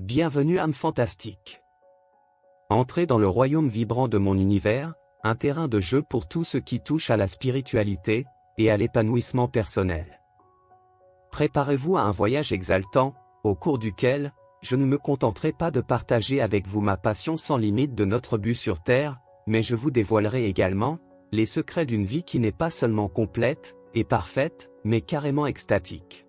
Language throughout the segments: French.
Bienvenue âme fantastique. Entrez dans le royaume vibrant de mon univers, un terrain de jeu pour tout ce qui touche à la spiritualité et à l'épanouissement personnel. Préparez-vous à un voyage exaltant, au cours duquel, je ne me contenterai pas de partager avec vous ma passion sans limite de notre but sur Terre, mais je vous dévoilerai également les secrets d'une vie qui n'est pas seulement complète et parfaite, mais carrément extatique.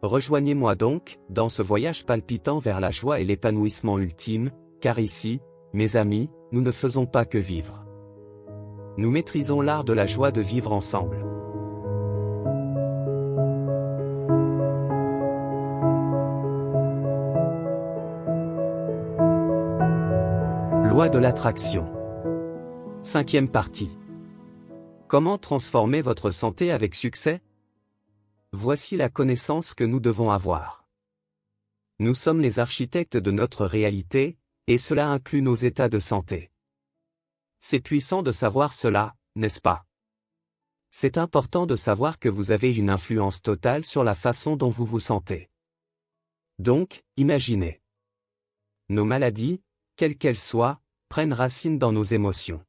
Rejoignez-moi donc, dans ce voyage palpitant vers la joie et l'épanouissement ultime, car ici, mes amis, nous ne faisons pas que vivre. Nous maîtrisons l'art de la joie de vivre ensemble. Loi de l'attraction. 5e partie. Comment transformer votre santé avec succès? Voici la connaissance que nous devons avoir. Nous sommes les architectes de notre réalité, et cela inclut nos états de santé. C'est puissant de savoir cela, n'est-ce pas? C'est important de savoir que vous avez une influence totale sur la façon dont vous vous sentez. Donc, imaginez. Nos maladies, quelles qu'elles soient, prennent racine dans nos émotions.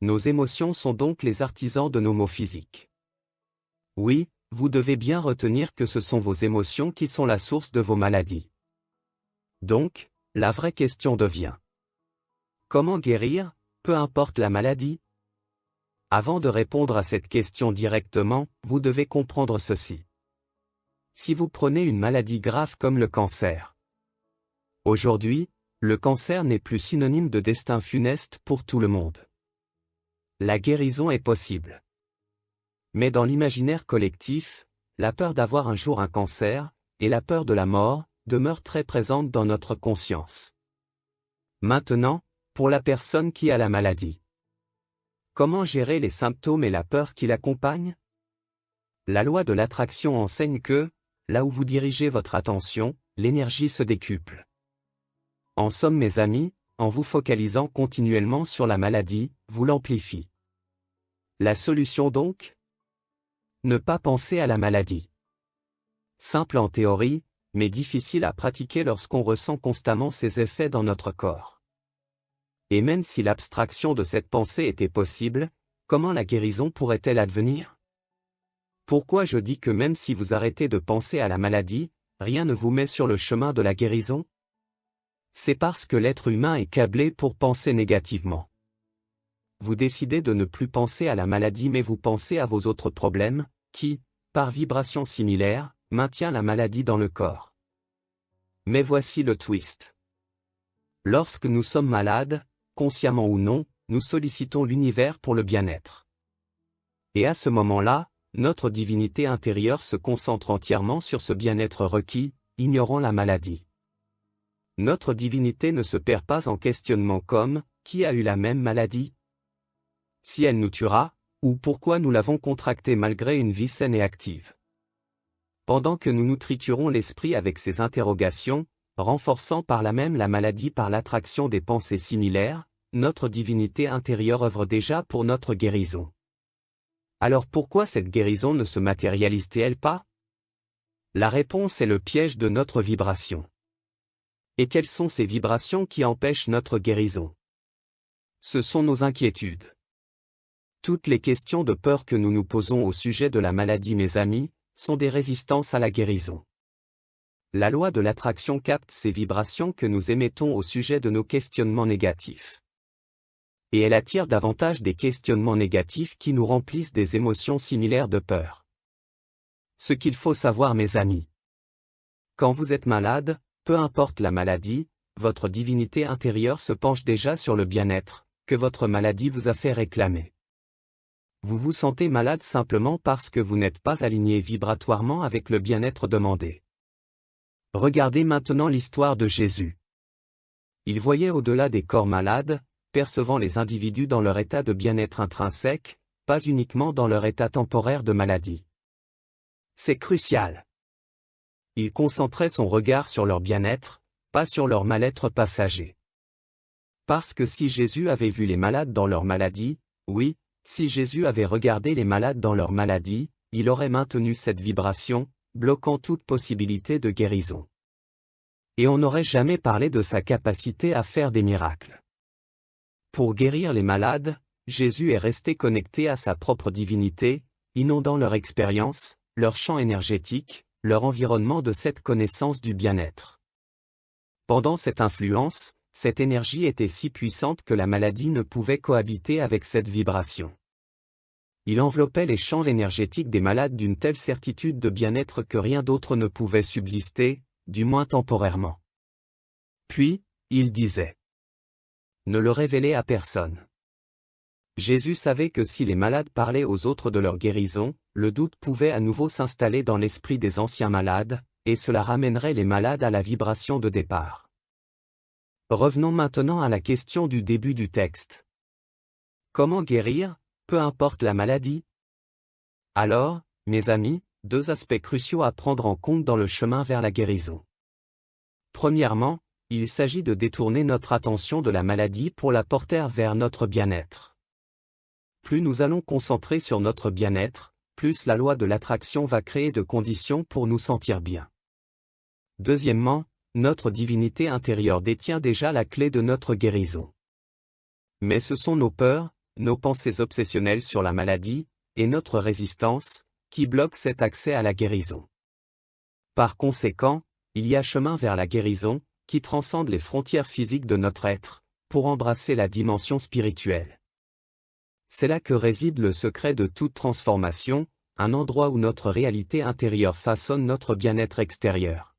Nos émotions sont donc les artisans de nos maux physiques. Oui, vous devez bien retenir que ce sont vos émotions qui sont la source de vos maladies. Donc, la vraie question devient: comment guérir, peu importe la maladie? Avant de répondre à cette question directement, vous devez comprendre ceci. Si vous prenez une maladie grave comme le cancer. Aujourd'hui, le cancer n'est plus synonyme de destin funeste pour tout le monde. La guérison est possible. Mais dans l'imaginaire collectif, la peur d'avoir un jour un cancer, et la peur de la mort, demeurent très présentes dans notre conscience. Maintenant, pour la personne qui a la maladie. Comment gérer les symptômes et la peur qui l'accompagnent? La loi de l'attraction enseigne que, là où vous dirigez votre attention, l'énergie se décuple. En somme mes amis, en vous focalisant continuellement sur la maladie, vous l'amplifiez. La solution donc? Ne pas penser à la maladie. Simple en théorie, mais difficile à pratiquer lorsqu'on ressent constamment ses effets dans notre corps. Et même si l'abstraction de cette pensée était possible, comment la guérison pourrait-elle advenir? Pourquoi je dis que même si vous arrêtez de penser à la maladie, rien ne vous met sur le chemin de la guérison? C'est parce que l'être humain est câblé pour penser négativement. Vous décidez de ne plus penser à la maladie mais vous pensez à vos autres problèmes, qui, par vibration similaire, maintient la maladie dans le corps. Mais voici le twist. Lorsque nous sommes malades, consciemment ou non, nous sollicitons l'univers pour le bien-être. Et à ce moment-là, notre divinité intérieure se concentre entièrement sur ce bien-être requis, ignorant la maladie. Notre divinité ne se perd pas en questionnements comme « qui a eu la même maladie ?» Si elle nous tuera, ou pourquoi nous l'avons contractée malgré une vie saine et active. Pendant que nous nous triturons l'esprit avec ces interrogations, renforçant par là même la maladie par l'attraction des pensées similaires, notre divinité intérieure œuvre déjà pour notre guérison. Alors pourquoi cette guérison ne se matérialise-t-elle pas? La réponse est le piège de notre vibration. Et quelles sont ces vibrations qui empêchent notre guérison? Ce sont nos inquiétudes. Toutes les questions de peur que nous nous posons au sujet de la maladie mes amis, sont des résistances à la guérison. La loi de l'attraction capte ces vibrations que nous émettons au sujet de nos questionnements négatifs. Et elle attire davantage des questionnements négatifs qui nous remplissent des émotions similaires de peur. Ce qu'il faut savoir mes amis. Quand vous êtes malade, peu importe la maladie, votre divinité intérieure se penche déjà sur le bien-être, que votre maladie vous a fait réclamer. Vous vous sentez malade simplement parce que vous n'êtes pas aligné vibratoirement avec le bien-être demandé. Regardez maintenant l'histoire de Jésus. Il voyait au-delà des corps malades, percevant les individus dans leur état de bien-être intrinsèque, pas uniquement dans leur état temporaire de maladie. C'est crucial. Il concentrait son regard sur leur bien-être, pas sur leur mal-être passager. Parce que si Jésus avait vu les malades dans leur maladie, oui, si Jésus avait regardé les malades dans leur maladie, il aurait maintenu cette vibration, bloquant toute possibilité de guérison. Et on n'aurait jamais parlé de sa capacité à faire des miracles. Pour guérir les malades, Jésus est resté connecté à sa propre divinité, inondant leur expérience, leur champ énergétique, leur environnement de cette connaissance du bien-être. Pendant cette influence, cette énergie était si puissante que la maladie ne pouvait cohabiter avec cette vibration. Il enveloppait les champs énergétiques des malades d'une telle certitude de bien-être que rien d'autre ne pouvait subsister, du moins temporairement. Puis, il disait: ne le révélez à personne. Jésus savait que si les malades parlaient aux autres de leur guérison, le doute pouvait à nouveau s'installer dans l'esprit des anciens malades, et cela ramènerait les malades à la vibration de départ. Revenons maintenant à la question du début du texte. Comment guérir, peu importe la maladie? Alors, mes amis, deux aspects cruciaux à prendre en compte dans le chemin vers la guérison. Premièrement, il s'agit de détourner notre attention de la maladie pour la porter vers notre bien-être. Plus nous allons concentrer sur notre bien-être, plus la loi de l'attraction va créer de conditions pour nous sentir bien. Deuxièmement, notre divinité intérieure détient déjà la clé de notre guérison. Mais ce sont nos peurs, nos pensées obsessionnelles sur la maladie, et notre résistance, qui bloquent cet accès à la guérison. Par conséquent, il y a chemin vers la guérison, qui transcende les frontières physiques de notre être, pour embrasser la dimension spirituelle. C'est là que réside le secret de toute transformation, un endroit où notre réalité intérieure façonne notre bien-être extérieur.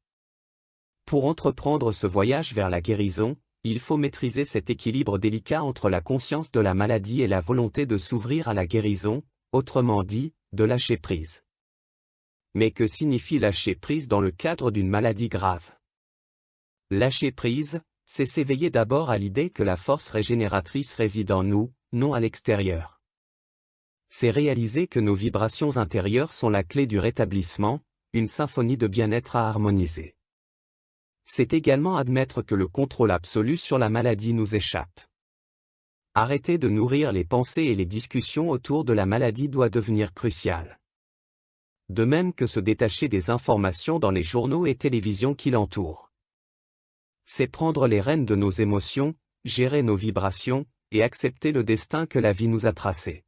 Pour entreprendre ce voyage vers la guérison, il faut maîtriser cet équilibre délicat entre la conscience de la maladie et la volonté de s'ouvrir à la guérison, autrement dit, de lâcher prise. Mais que signifie lâcher prise dans le cadre d'une maladie grave? Lâcher prise, c'est s'éveiller d'abord à l'idée que la force régénératrice réside en nous, non à l'extérieur. C'est réaliser que nos vibrations intérieures sont la clé du rétablissement, une symphonie de bien-être à harmoniser. C'est également admettre que le contrôle absolu sur la maladie nous échappe. Arrêter de nourrir les pensées et les discussions autour de la maladie doit devenir crucial. De même que se détacher des informations dans les journaux et télévisions qui l'entourent. C'est prendre les rênes de nos émotions, gérer nos vibrations, et accepter le destin que la vie nous a tracé.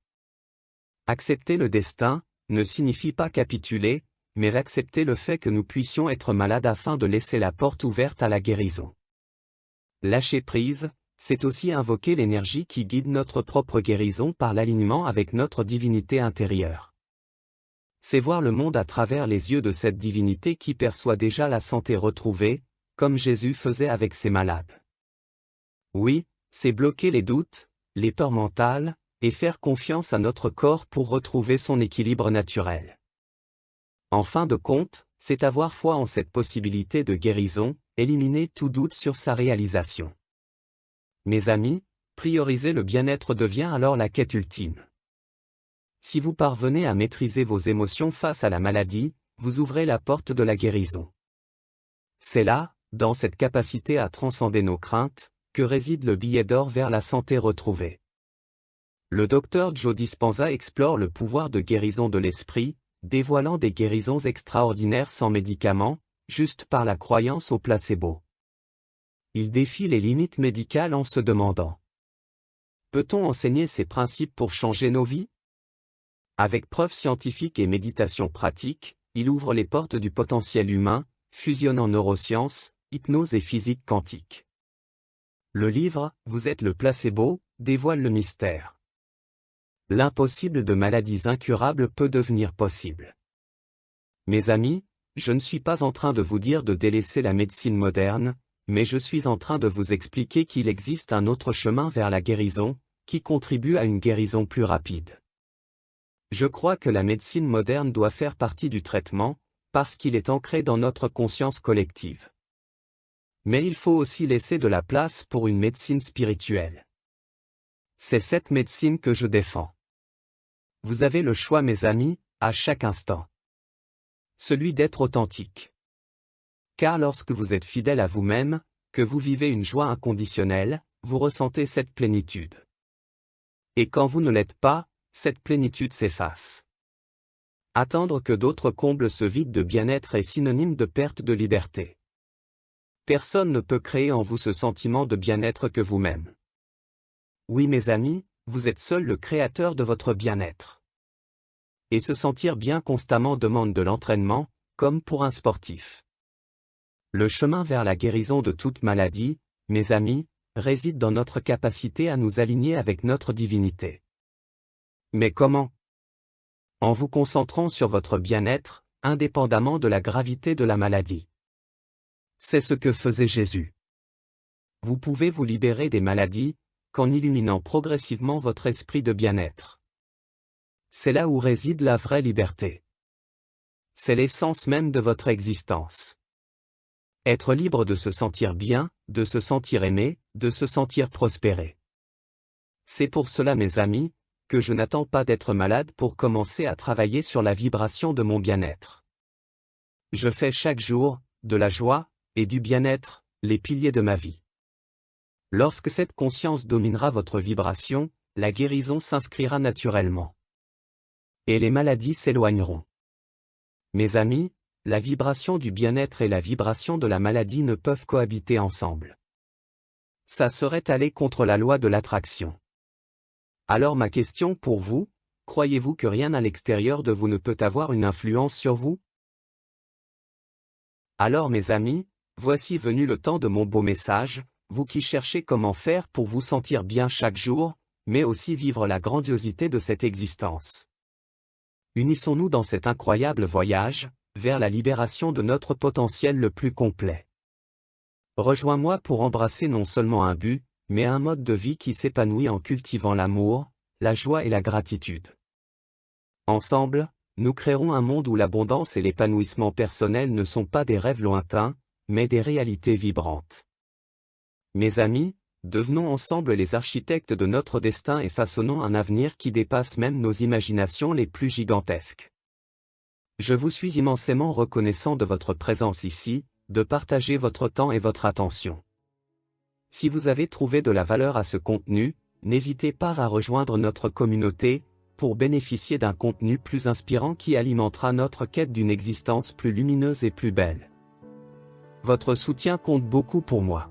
Accepter le destin ne signifie pas capituler, mais accepter le fait que nous puissions être malades afin de laisser la porte ouverte à la guérison. Lâcher prise, c'est aussi invoquer l'énergie qui guide notre propre guérison par l'alignement avec notre divinité intérieure. C'est voir le monde à travers les yeux de cette divinité qui perçoit déjà la santé retrouvée, comme Jésus faisait avec ses malades. Oui, c'est bloquer les doutes, les peurs mentales, et faire confiance à notre corps pour retrouver son équilibre naturel. En fin de compte, c'est avoir foi en cette possibilité de guérison, éliminer tout doute sur sa réalisation. Mes amis, prioriser le bien-être devient alors la quête ultime. Si vous parvenez à maîtriser vos émotions face à la maladie, vous ouvrez la porte de la guérison. C'est là, dans cette capacité à transcender nos craintes, que réside le billet d'or vers la santé retrouvée. Le docteur Joe Dispenza explore le pouvoir de guérison de l'esprit, dévoilant des guérisons extraordinaires sans médicaments, juste par la croyance au placebo. Il défie les limites médicales en se demandant: peut-on enseigner ces principes pour changer nos vies? Avec preuves scientifiques et méditation pratique, il ouvre les portes du potentiel humain, fusionnant neurosciences, hypnose et physique quantique. Le livre « Vous êtes le placebo » dévoile le mystère. L'impossible de maladies incurables peut devenir possible. Mes amis, je ne suis pas en train de vous dire de délaisser la médecine moderne, mais je suis en train de vous expliquer qu'il existe un autre chemin vers la guérison, qui contribue à une guérison plus rapide. Je crois que la médecine moderne doit faire partie du traitement, parce qu'il est ancré dans notre conscience collective. Mais il faut aussi laisser de la place pour une médecine spirituelle. C'est cette médecine que je défends. Vous avez le choix, mes amis, à chaque instant. Celui d'être authentique. Car lorsque vous êtes fidèle à vous-même, que vous vivez une joie inconditionnelle, vous ressentez cette plénitude. Et quand vous ne l'êtes pas, cette plénitude s'efface. Attendre que d'autres comblent ce vide de bien-être est synonyme de perte de liberté. Personne ne peut créer en vous ce sentiment de bien-être que vous-même. Oui mes amis, vous êtes seul le créateur de votre bien-être. Et se sentir bien constamment demande de l'entraînement, comme pour un sportif. Le chemin vers la guérison de toute maladie, mes amis, réside dans notre capacité à nous aligner avec notre divinité. Mais comment? En vous concentrant sur votre bien-être, indépendamment de la gravité de la maladie. C'est ce que faisait Jésus. Vous pouvez vous libérer des maladies, qu'en illuminant progressivement votre esprit de bien-être. C'est là où réside la vraie liberté. C'est l'essence même de votre existence. Être libre de se sentir bien, de se sentir aimé, de se sentir prospérer. C'est pour cela mes amis, que je n'attends pas d'être malade pour commencer à travailler sur la vibration de mon bien-être. Je fais chaque jour, de la joie, et du bien-être, les piliers de ma vie. Lorsque cette conscience dominera votre vibration, la guérison s'inscrira naturellement. Et les maladies s'éloigneront. Mes amis, la vibration du bien-être et la vibration de la maladie ne peuvent cohabiter ensemble. Ça serait aller contre la loi de l'attraction. Alors ma question pour vous, croyez-vous que rien à l'extérieur de vous ne peut avoir une influence sur vous? Alors mes amis, voici venu le temps de mon beau message, vous qui cherchez comment faire pour vous sentir bien chaque jour, mais aussi vivre la grandiosité de cette existence. Unissons-nous dans cet incroyable voyage, vers la libération de notre potentiel le plus complet. Rejoins-moi pour embrasser non seulement un but, mais un mode de vie qui s'épanouit en cultivant l'amour, la joie et la gratitude. Ensemble, nous créerons un monde où l'abondance et l'épanouissement personnel ne sont pas des rêves lointains, mais des réalités vibrantes. Mes amis, devenons ensemble les architectes de notre destin et façonnons un avenir qui dépasse même nos imaginations les plus gigantesques. Je vous suis immensément reconnaissant de votre présence ici, de partager votre temps et votre attention. Si vous avez trouvé de la valeur à ce contenu, n'hésitez pas à rejoindre notre communauté, pour bénéficier d'un contenu plus inspirant qui alimentera notre quête d'une existence plus lumineuse et plus belle. Votre soutien compte beaucoup pour moi.